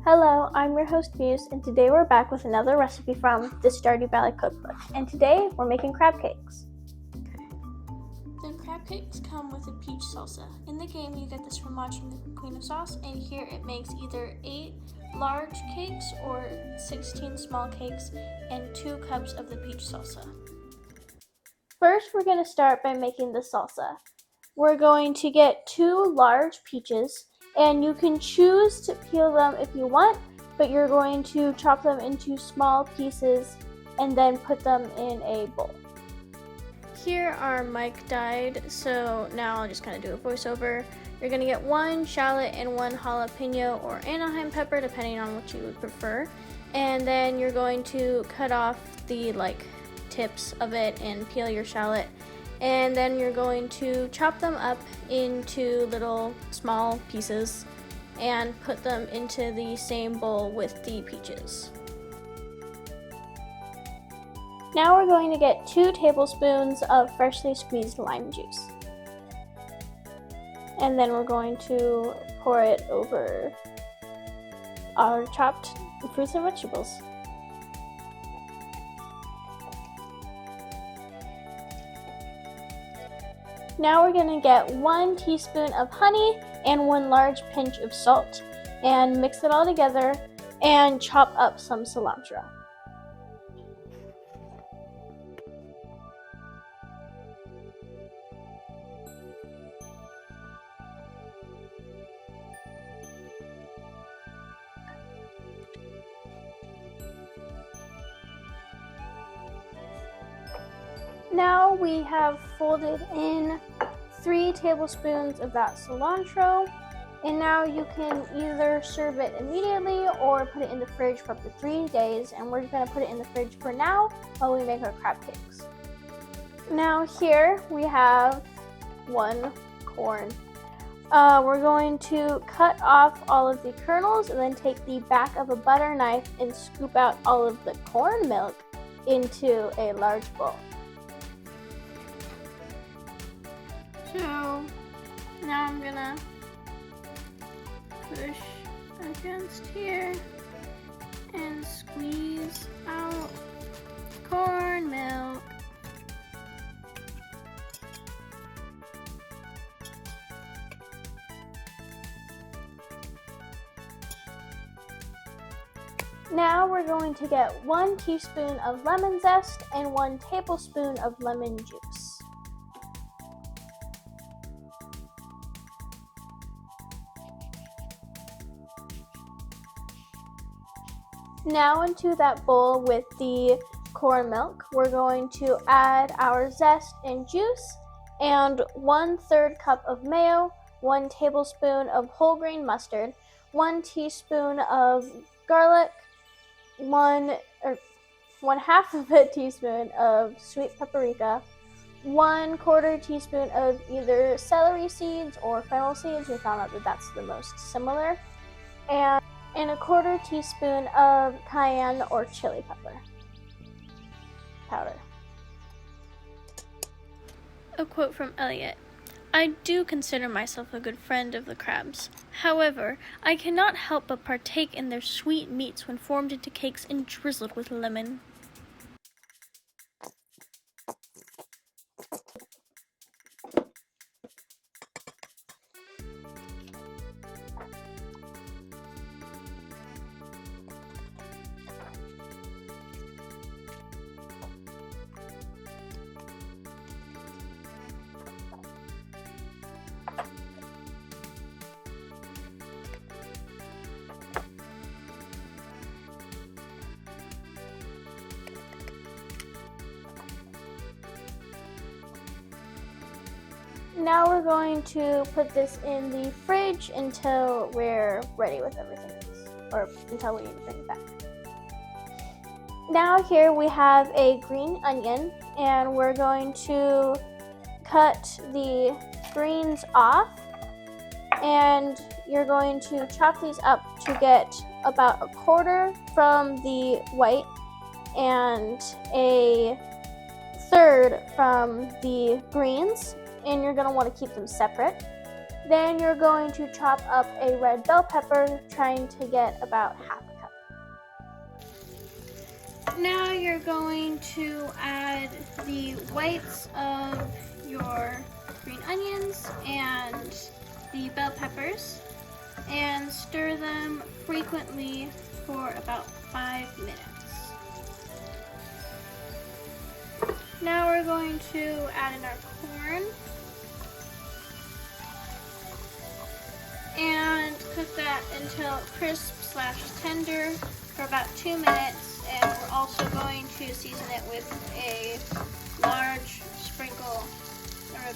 Hello, I'm your host Muse, and today we're back with another recipe from the Stardew Valley cookbook. And today we're making crab cakes. The crab cakes come with a peach salsa. In the game, you get this from watching the Queen of Sauce, and here it makes either 8 large cakes or 16 small cakes and 2 cups of the peach salsa. First, we're going to start by making the salsa. We're going to get 2 large peaches, and you can choose to peel them if you want, but you're going to chop them into small pieces and then put them in a bowl. Here our mic died, so now I'll just kind of do a voiceover. You're going to get 1 shallot and 1 jalapeno or Anaheim pepper, depending on what you would prefer. And then you're going to cut off the tips of it and peel your shallot. And then you're going to chop them up into little small pieces and put them into the same bowl with the peaches. Now we're going to get 2 tablespoons of freshly squeezed lime juice. And then we're going to pour it over our chopped fruits and vegetables. Now we're going to get 1 teaspoon of honey and 1 large pinch of salt and mix it all together and chop up some cilantro. Now we have folded in 3 tablespoons of that cilantro, and now you can either serve it immediately or put it in the fridge for up to 3 days, and we're going to put it in the fridge for now while we make our crab cakes. Now here we have 1 corn. We're going to cut off all of the kernels and then take the back of a butter knife and scoop out all of the corn milk into a large bowl. So now I'm gonna push against here and squeeze out corn milk. Now we're going to get 1 teaspoon of lemon zest and 1 tablespoon of lemon juice. Now into that bowl with the corn milk, we're going to add our zest and juice and 1/3 cup of mayo, 1 tablespoon of whole grain mustard, 1 teaspoon of garlic, 1/2 of a teaspoon of sweet paprika, 1/4 teaspoon of either celery seeds or fennel seeds. We found out that that's the most similar. And 1/4 teaspoon of cayenne or chili pepper powder. A quote from Eliot. I do consider myself a good friend of the crabs. However, I cannot help but partake in their sweet meats when formed into cakes and drizzled with lemon. Now we're going to put this in the fridge until we're ready with everything else, or until we bring it back. Now here we have a green onion, and we're going to cut the greens off, and you're going to chop these up to get about 1/4 from the white and 1/3 from the greens, and you're going to want to keep them separate. Then you're going to chop up a red bell pepper, trying to get about half a cup. Now you're going to add the whites of your green onions and the bell peppers and stir them frequently for about 5 minutes. Now we're going to add in our corn and cook that until crisp/tender for about 2 minutes, and we're also going to season it with a large sprinkle, or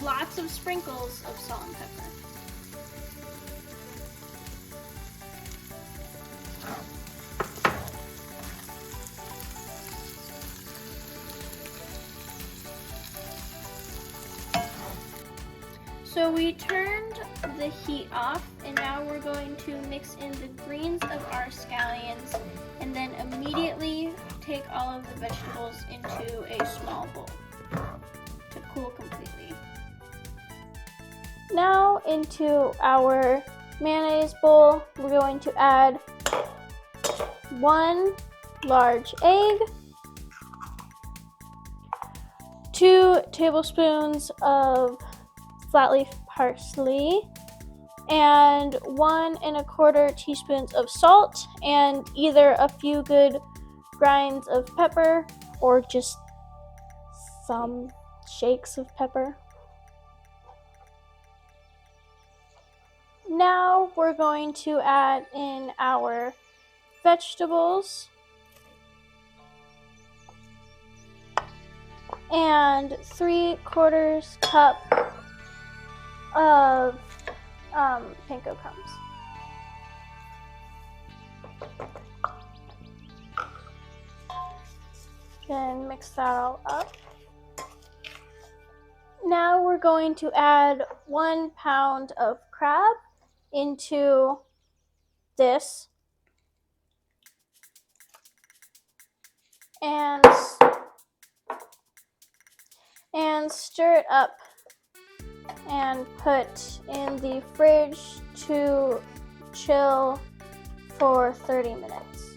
lots of sprinkles of salt and pepper. So we turned the heat off, and now we're going to mix in the greens of our scallions and then immediately take all of the vegetables into a small bowl to cool completely. Now into our mayonnaise bowl, we're going to add 1 large egg, 2 tablespoons of flat leaf parsley, and 1 1/4 teaspoons of salt, and either a few good grinds of pepper or just some shakes of pepper. Now we're going to add in our vegetables and 3/4 cup of panko crumbs. Then mix that all up. Now we're going to add 1 pound of crab into this and stir it up and put in the fridge to chill for 30 minutes.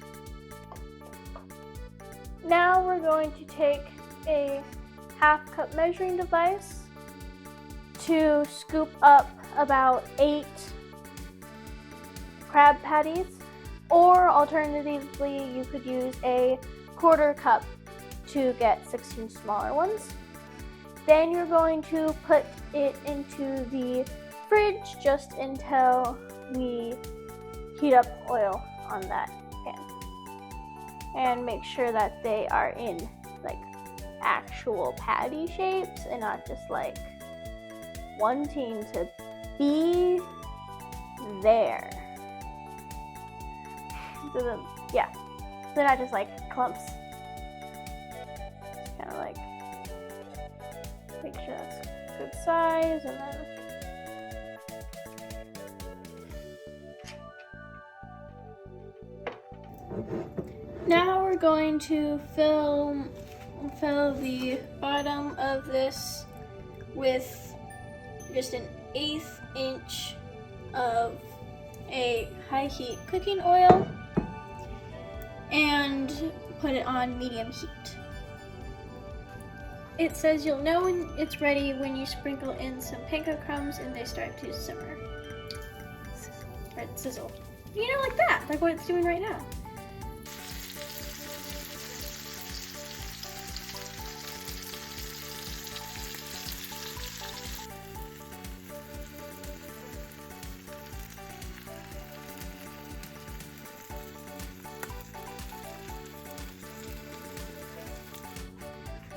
Now we're going to take a 1/2 cup measuring device to scoop up about 8 crab patties, or alternatively you could use a 1/4 cup to get 16 smaller ones. Then you're going to put it into the fridge just until we heat up oil on that pan. And make sure that they are in like actual patty shapes and not just like wanting to be there. Yeah, they're not just like clumps. Just kind of like make sure that's good size, and then now we're going to fill the bottom of this with just an 1/8 inch of a high heat cooking oil and put it on medium heat. It says you'll know when it's ready when you sprinkle in some panko crumbs and they start to simmer. Or sizzle. You know, like that, like what it's doing right now.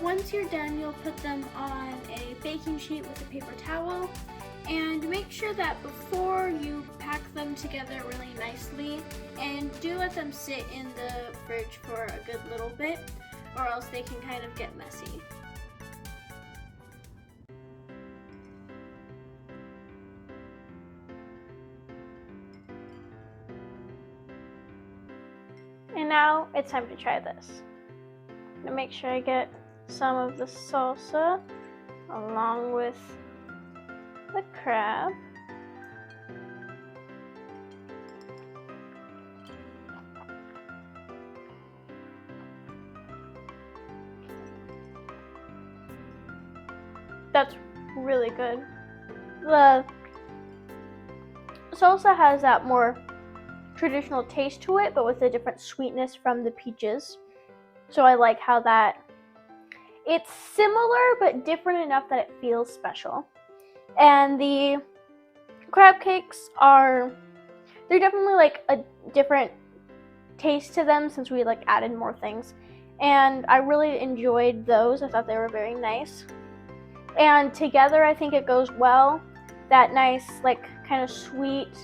Once you're done, you'll put them on a baking sheet with a paper towel, and make sure that before you pack them together really nicely, and do let them sit in the fridge for a good little bit, or else they can kind of get messy. And now it's time to try this. I'm gonna make sure I get some of the salsa along with the crab. That's really good. The salsa has that more traditional taste to it, but with a different sweetness from the peaches. So I like how that it's similar but different enough that it feels special. And the crab cakes they're definitely like a different taste to them since we like added more things. And I really enjoyed those. I thought they were very nice. And together I think it goes well. That nice like kind of sweet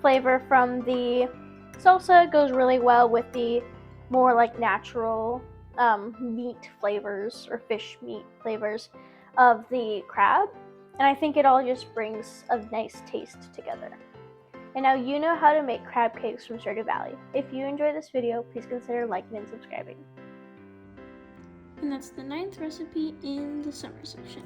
flavor from the salsa goes really well with the more like natural meat flavors or fish meat flavors of the crab. And I think it all just brings a nice taste together. And now you know how to make crab cakes from Stardew Valley. If you enjoyed this video, please consider liking and subscribing. And that's the 9th recipe in the summer section.